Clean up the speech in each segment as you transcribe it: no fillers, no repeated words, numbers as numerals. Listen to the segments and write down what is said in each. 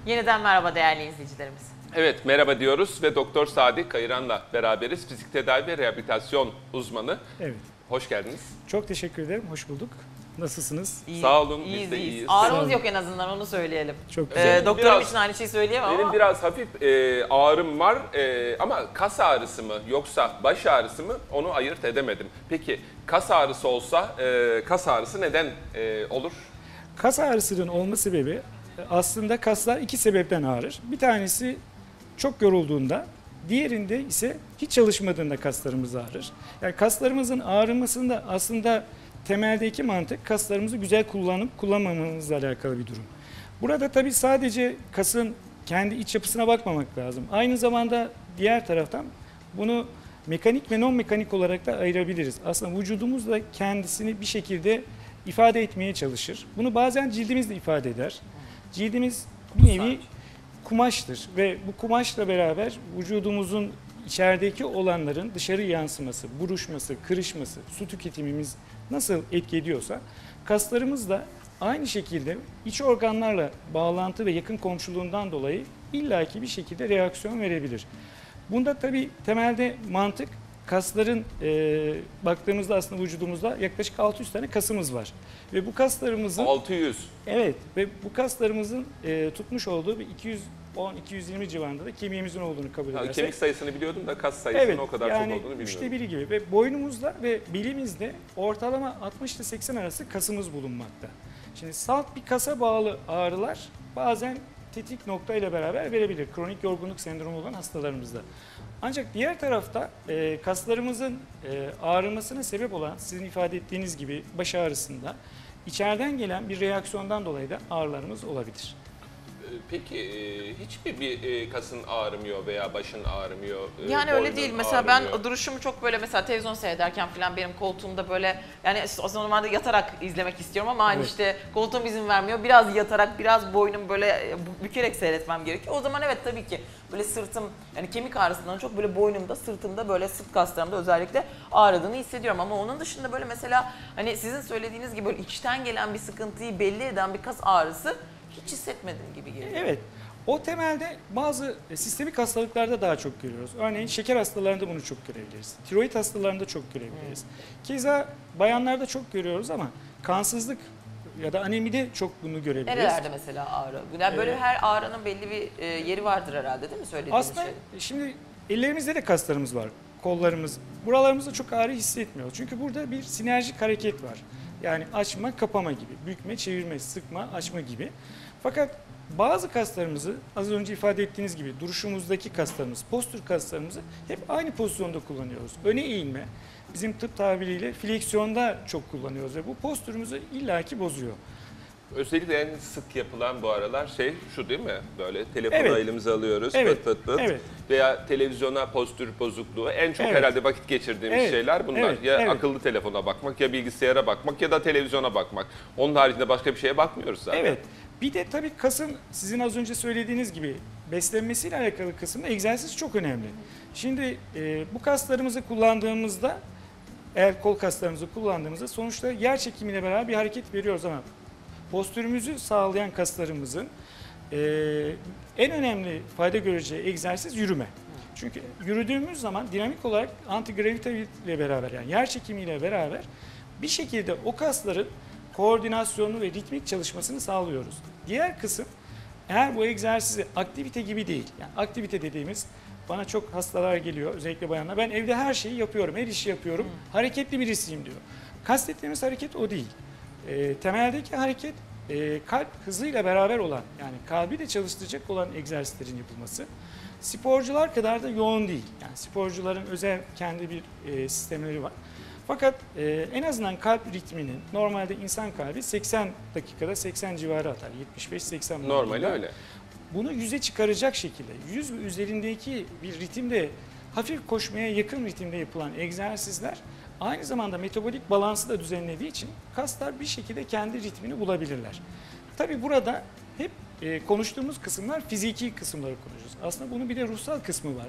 Yeniden merhaba değerli izleyicilerimiz. Evet, merhaba diyoruz ve Doktor Sadi Kayıran'la beraberiz. Fizik tedavi ve rehabilitasyon uzmanı. Evet. Hoş geldiniz. Çok teşekkür ederim. Hoş bulduk. Nasılsınız? Sağ olun, biz de iyiyiz. Ağrımız yok en azından, onu söyleyelim. Çok güzel. Doktorum için aynı şeyi söyleyemem Benim ama. biraz hafif ağrım var ama kas ağrısı mı yoksa baş ağrısı mı onu ayırt edemedim. Peki kas ağrısı olsa kas ağrısı neden olur? Kas ağrısının olma sebebi aslında kaslar iki sebepten ağrır. Bir tanesi çok yorulduğunda, diğerinde ise hiç çalışmadığında kaslarımız ağrır. Yani kaslarımızın ağrımasında aslında temeldeki mantık kaslarımızı güzel kullanıp kullanmamamızla alakalı bir durum. Burada tabii sadece kasın kendi iç yapısına bakmamak lazım. Aynı zamanda diğer taraftan bunu mekanik ve non mekanik olarak da ayırabiliriz. Aslında vücudumuz da kendisini bir şekilde ifade etmeye çalışır. Bunu bazen cildimiz de ifade eder. Cildimiz bir nevi kumaştır ve bu kumaşla beraber vücudumuzun içerideki olanların dışarı yansıması, buruşması, kırışması, su tüketimimiz nasıl etki ediyorsa kaslarımız da aynı şekilde iç organlarla bağlantı ve yakın komşuluğundan dolayı illaki bir şekilde reaksiyon verebilir. Bunda tabii temelde mantık kasların baktığımızda aslında vücudumuzda yaklaşık 600 tane kasımız var. Ve bu kaslarımızın 600. evet ve bu kaslarımızın tutmuş olduğu bir 210-220 civarında da kemiğimizin olduğunu kabul edersek. Kemik sayısını biliyordum da kas sayısının Evet, o kadar yani çok olduğunu bilmiyorum. 1/3 gibi ve boynumuzda ve belimizde ortalama 60 ile 80 arası kasımız bulunmakta. Şimdi salt bir kasa bağlı ağrılar bazen tetik nokta ile beraber verebilir. Kronik yorgunluk sendromu olan hastalarımızda. Ancak diğer tarafta kaslarımızın ağrımasına sebep olan sizin ifade ettiğiniz gibi baş ağrısında içeriden gelen bir reaksiyondan dolayı da ağrılarımız olabilir. Peki hiçbir bir kasın ağrımıyor veya başın ağrımıyor? Yani öyle boynun değil. Mesela ben ağrımıyor. duruşumu çok böyle mesela televizyon seyrederken falan benim koltuğumda böyle, yani aslında normalde yatarak izlemek istiyorum ama hani Evet. işte koltuğum izin vermiyor. Biraz yatarak, biraz boynum böyle bükerek seyretmem gerekiyor. O zaman evet, tabii ki böyle sırtım, yani kemik ağrısından çok böyle boynumda, sırtımda, böyle sırt kaslarımda özellikle ağrıdığını hissediyorum. Ama onun dışında böyle mesela hani sizin söylediğiniz gibi böyle içten gelen bir sıkıntıyı belli eden bir kas ağrısı hiç hissetmedim gibi geliyor. Evet. O temelde bazı sistemik hastalıklarda daha çok görüyoruz. Örneğin şeker hastalarında bunu çok görebiliriz. Tiroid hastalarında çok görebiliriz. Keza bayanlarda çok görüyoruz ama kansızlık ya da anemide çok bunu görebiliriz. Nerelerde mesela ağrı? Yani böyle her ağrının belli bir yeri vardır herhalde, değil mi söylediğiniz Aslında şey? şimdi ellerimizde de kaslarımız var. Kollarımız. Buralarımızda çok ağrı hissetmiyoruz. Çünkü burada bir sinerjik hareket var. Yani açma, kapama gibi. Bükme, çevirme, sıkma, açma gibi. Fakat bazı kaslarımızı az önce ifade ettiğiniz gibi duruşumuzdaki kaslarımız, postür kaslarımızı hep aynı pozisyonda kullanıyoruz. Öne eğilme, bizim tıp tabiriyle fleksiyonda çok kullanıyoruz ve bu postürümüzü illaki bozuyor. Özellikle en sık yapılan bu aralar şu değil mi? Böyle telefonu Evet. elimize alıyoruz, Evet. pıt pıt pıt. Evet. Veya televizyona postür bozukluğu. En çok Evet. herhalde vakit geçirdiğimiz Evet. şeyler bunlar. Evet. Ya Evet. akıllı telefona bakmak, ya bilgisayara bakmak ya da televizyona bakmak. Onun haricinde başka bir şeye bakmıyoruz zaten. Evet. Bir de tabii kasın sizin az önce söylediğiniz gibi beslenmesiyle alakalı kısımda egzersiz çok önemli. Şimdi bu kaslarımızı kullandığımızda, eğer kol kaslarımızı kullandığımızda sonuçta yer çekimiyle beraber bir hareket veriyoruz ama postürümüzü sağlayan kaslarımızın en önemli fayda göreceği egzersiz yürüme. Çünkü yürüdüğümüz zaman dinamik olarak antigravite ile beraber, yani yer çekimiyle beraber bir şekilde o kasların koordinasyonlu ve ritmik çalışmasını sağlıyoruz. Diğer kısım, eğer bu egzersizi aktivite gibi değil, yani aktivite dediğimiz, bana çok hastalar geliyor, özellikle bayanlar, ben evde her şeyi yapıyorum, her işi yapıyorum, hareketli birisiyim diyor. Kastettiğimiz hareket o değil. Temeldeki hareket kalp hızıyla beraber olan, yani kalbi de çalıştıracak olan egzersizlerin yapılması. Sporcular kadar da yoğun değil. Yani sporcuların özel kendi bir sistemleri var. Fakat en azından kalp ritminin, normalde insan kalbi 80 dakikada 80 civarı atar. 75-80 Normal bandında. öyle. Bunu 100'e çıkaracak şekilde, 100 ve üzerindeki bir ritimde, hafif koşmaya yakın ritimde yapılan egzersizler aynı zamanda metabolik balansı da düzenlediği için kaslar bir şekilde kendi ritmini bulabilirler. Tabii burada hep konuştuğumuz kısımlar fiziki kısımları konuşuyoruz. Aslında bunun bir de ruhsal kısmı var,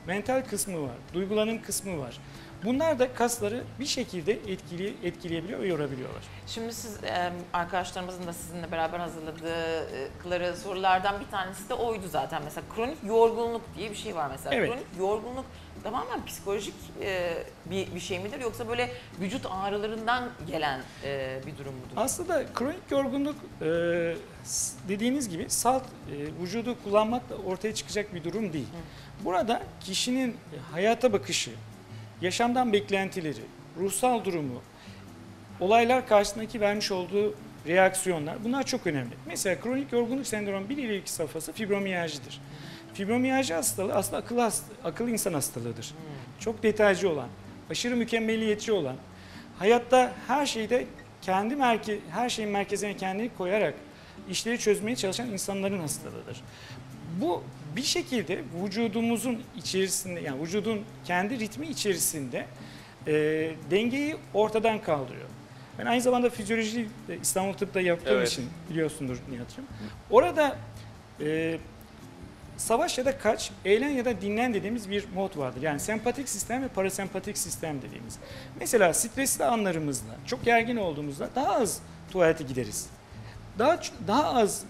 mental kısmı var, duygulanım kısmı var. Evet. Bunlar da kasları bir şekilde etkileyebiliyor ve yorabiliyorlar. Şimdi siz arkadaşlarımızın da sizinle beraber hazırladıkları sorulardan bir tanesi de oydu zaten. Mesela kronik yorgunluk diye bir şey var mesela. Evet. Kronik yorgunluk tamamen psikolojik bir şey midir yoksa böyle vücut ağrılarından gelen bir durum mudur? Aslında kronik yorgunluk dediğiniz gibi salt vücudu kullanmakla ortaya çıkacak bir durum değil. Burada kişinin hayata bakışı, yaşamdan beklentileri, ruhsal durumu, olaylar karşısındaki vermiş olduğu reaksiyonlar bunlar çok önemli. Mesela kronik yorgunluk sendromu 1 ile 2 safhası fibromiyaljidir. Fibromiyalji hastalığı aslında akıl insan hastalığıdır. Çok detaycı olan, aşırı mükemmeliyetçi olan, hayatta her her şeyin merkezine kendini koyarak işleri çözmeye çalışan insanların hastalığıdır. Bu bir şekilde vücudumuzun içerisinde, yani vücudun kendi ritmi içerisinde dengeyi ortadan kaldırıyor. Ben aynı zamanda fizyoloji İstanbul Tıp'ta yaptığım Evet. için biliyorsundur Nihat'cığım. Orada savaş ya da kaç, eğlen ya da dinlen dediğimiz bir mod vardır. Yani sempatik sistem ve parasempatik sistem dediğimiz. Mesela stresli anlarımızda, çok gergin olduğumuzda daha az tuvalete gideriz. Daha az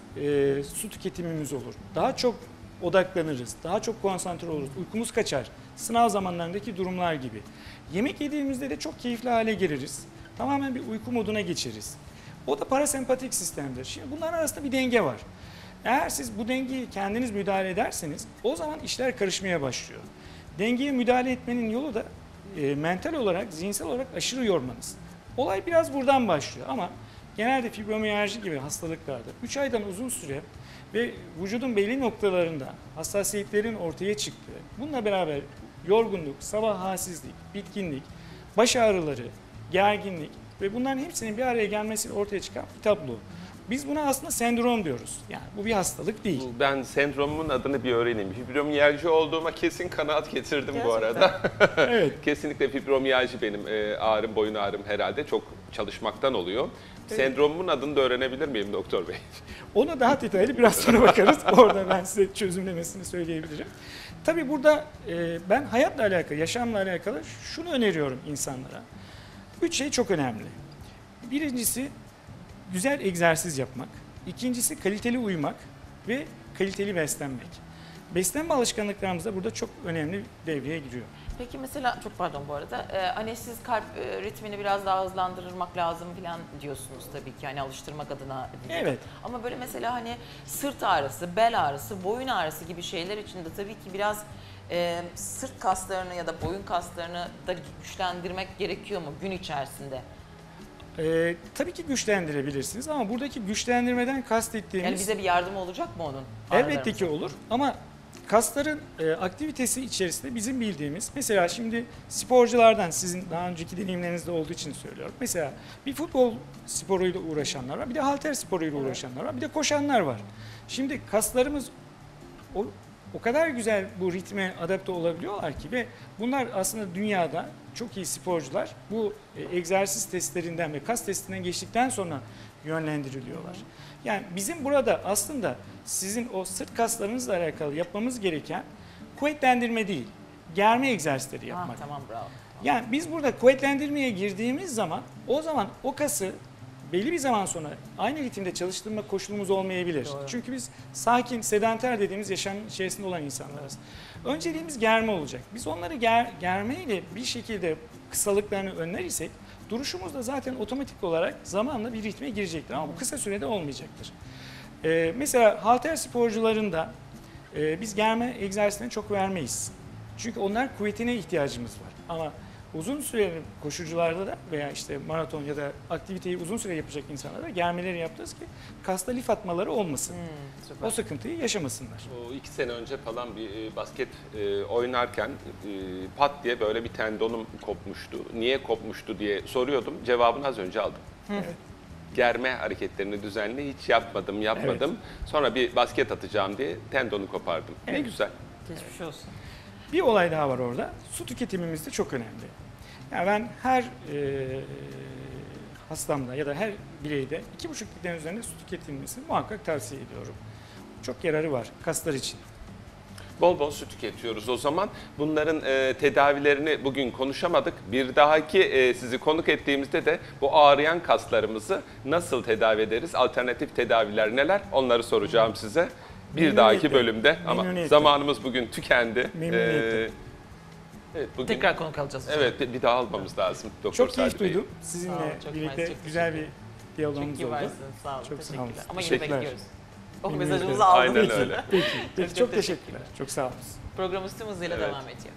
su tüketimimiz olur. Daha çok odaklanırız. Daha çok konsantre oluruz. Uykumuz kaçar. Sınav zamanlarındaki durumlar gibi. Yemek yediğimizde de çok keyifli hale geliriz. Tamamen bir uyku moduna geçeriz. O da parasempatik sistemdir. Şimdi bunların arasında bir denge var. Eğer siz bu dengeyi kendiniz müdahale ederseniz o zaman işler karışmaya başlıyor. Dengeye müdahale etmenin yolu da mental olarak, zihinsel olarak aşırı yormanız. Olay biraz buradan başlıyor ama genelde fibromiyalji gibi hastalıklarda 3 aydan uzun süre ve vücudun belli noktalarında hassasiyetlerin ortaya çıktığı, bununla beraber yorgunluk, sabah halsizlik, bitkinlik, baş ağrıları, gerginlik ve bunların hepsinin bir araya gelmesiyle ortaya çıkan bir tablo. Biz buna aslında sendrom diyoruz. Yani bu bir hastalık değil. Ben sendromumun adını bir öğreneyim. Fibromiyalji olduğuma kesin kanaat getirdim bu Gerçekten. arada. Evet. Kesinlikle fibromiyalji benim ağrım, boyun ağrım herhalde çok çalışmaktan oluyor. Evet. Sendromumun adını da öğrenebilir miyim doktor bey? Ona daha detaylı biraz sonra bakarız. Orada ben size çözümlemesini söyleyebilirim. Tabii burada ben hayatla alakalı, yaşamla alakalı şunu öneriyorum insanlara. 3 şey çok önemli. Birincisi güzel egzersiz yapmak. İkincisi kaliteli uyumak ve kaliteli beslenmek. Beslenme alışkanlıklarımız da burada çok önemli devreye giriyor. Peki mesela çok pardon bu arada hani siz kalp ritmini biraz daha hızlandırmak lazım falan diyorsunuz tabii ki hani alıştırmak adına diye. Evet. Ama böyle mesela hani sırt ağrısı, bel ağrısı, boyun ağrısı gibi şeyler için de tabii ki biraz sırt kaslarını ya da boyun kaslarını da güçlendirmek gerekiyor mu gün içerisinde? Tabii ki güçlendirebilirsiniz ama buradaki güçlendirmeden kastettiğimiz... Yani bize bir yardım olacak mı onun? Elbette ki olur ama kasların aktivitesi içerisinde bizim bildiğimiz, mesela şimdi sporculardan, sizin daha önceki deneyimlerinizde olduğu için söylüyorum. Mesela bir futbol sporuyla uğraşanlar var, bir de halter sporuyla uğraşanlar var, bir de koşanlar var. Şimdi kaslarımız o kadar güzel bu ritme adapte olabiliyorlar ki ve bunlar aslında dünyada çok iyi sporcular bu egzersiz testlerinden ve kas testinden geçtikten sonra yönlendiriliyorlar. Yani bizim burada aslında sizin o sırt kaslarınızla alakalı yapmamız gereken kuvvetlendirme değil, germe egzersizleri yapmak. Tamam bravo. Yani biz burada kuvvetlendirmeye girdiğimiz zaman o zaman o kası belli bir zaman sonra aynı ritimde çalıştırma koşulumuz olmayabilir. Doğru. Çünkü biz sakin, sedanter dediğimiz yaşam içerisinde olan insanlarız. Önceliğimiz germe olacak. Biz onları germeyle bir şekilde kısalıklarını önlerirsek duruşumuz da zaten otomatik olarak zamanla bir ritme girecektir. Ama bu kısa sürede olmayacaktır. Mesela halter sporcularında biz germe egzersizlerini çok vermeyiz. Çünkü onlar kuvvetine ihtiyacımız var. Ama uzun süreli koşucularda da veya işte maraton ya da aktiviteyi uzun süre yapacak insanlara germeleri yaptırız ki kasta lif atmaları olmasın. Süper. O sıkıntıyı yaşamasınlar. O 2 sene önce falan bir basket oynarken pat diye böyle bir tendonum kopmuştu. Niye kopmuştu diye soruyordum. Cevabını az önce aldım. Evet. Germe hareketlerini düzenli hiç yapmadım. Evet. Sonra bir basket atacağım diye tendonu kopardım. Ne Evet. güzel. Geçmiş olsun. Bir olay daha var orada. Su tüketimimiz de çok önemli. Yani ben her hastamda ya da her bireyde 2,5 litre üzerinde su tüketilmesini muhakkak tavsiye ediyorum. Çok yararı var kaslar için. Bol bol su tüketiyoruz o zaman. Bunların tedavilerini bugün konuşamadık. Bir dahaki sizi konuk ettiğimizde de bu ağrıyan kaslarımızı nasıl tedavi ederiz? Alternatif tedaviler neler? Onları soracağım size. Bir Memnuniyetle. dahaki bölümde ama Memnuniyetle. zamanımız bugün tükendi. Memnuniyetle. Evet, bugün, Tekrar konuk alacağız. evet bir daha almamız lazım Doktor Çok keyif Sadi Bey. duydum. Sağ olun, Sizinle çok birlikte mersi, çok güzel bir teşekkür Çok diyalogumuz iyi oldu. varsınız. Sağ olun. Çok sağ olun. Teşekkürler. Ama yine Teşekkürler. bekliyoruz. O Memnuniyetle. mesajımızı aldım. Aynen öyle. Peki, Çok çok teşekkürler. teşekkürler. Çok sağ olun. Programımız tüm hızıyla Evet. devam ediyor.